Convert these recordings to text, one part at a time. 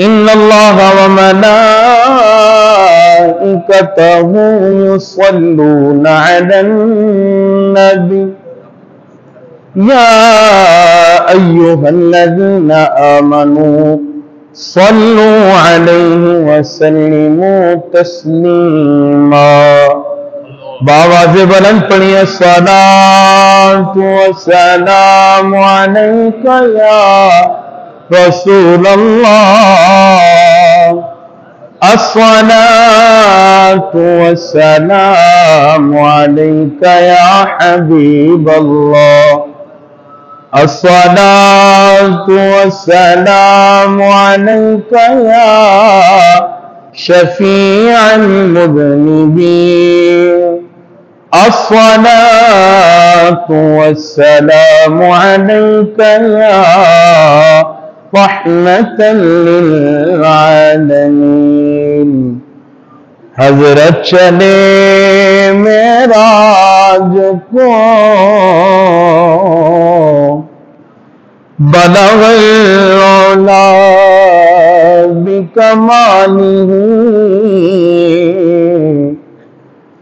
ان اللہ وملائکتہ یصلون علی النبی یا ایہا الذین آمنوا صلوا علیہ وسلموا تسلیما. بآواز بلند پڑھیے الصلاۃ والسلام علیک یا رسول اللہ الصلاۃ والسلام علیک یا حبیب اللہ الصلاۃ والسلام علیک یا شفیع المذنبین الصلاۃ والسلام علیک یا رحمۃ للعالمین. حضرت چلے معراج کو بلغ العلا بکمالہ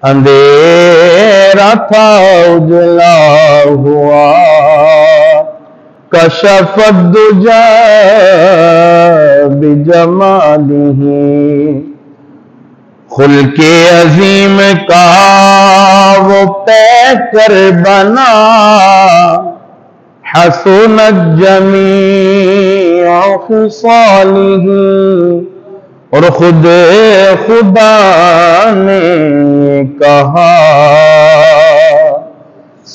اندھیرا تھا اجلا ہوا کشف الدجا بجمالہ. خلق عظیم کا وہ پیکر بنا حسنت جمیع خصالہ. اور خود خدا نے کہا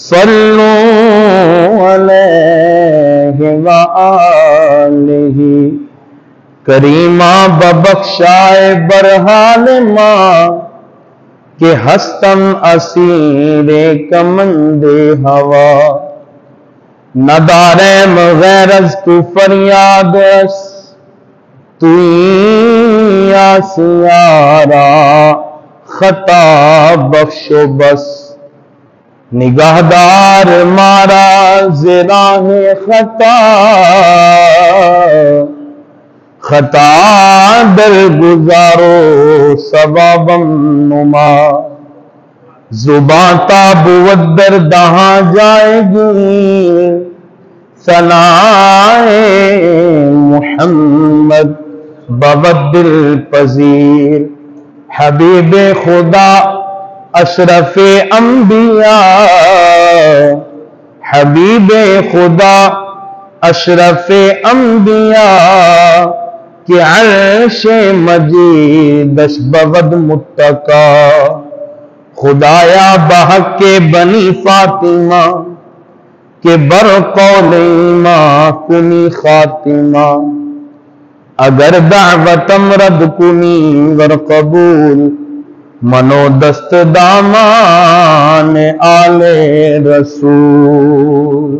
صلو علیہ وآلہ کریمہ ببخشائے برحال ماں کہ ہستم اسیر کمند ہوا. ندارم غیر از تو فریاد اس توئی آسیارا خطا بخش و بس. نگاہدار مارا زراہ خطا خطا در گزارو ثوابم نما. زباں تابوت در دہاں جائے گی ثنائے محمد بود دل پذیر. حبیب خدا اشرف انبیاء حبیب خدا اشرف انبیاء کہ عرش مجیدش بود متقا. خدایا بحق کے بنی فاطمہ کہ بر قول ایماں کنی خاتمہ. اگر دعوتم رد کنی ور قبول منو دست دامان آل رسول.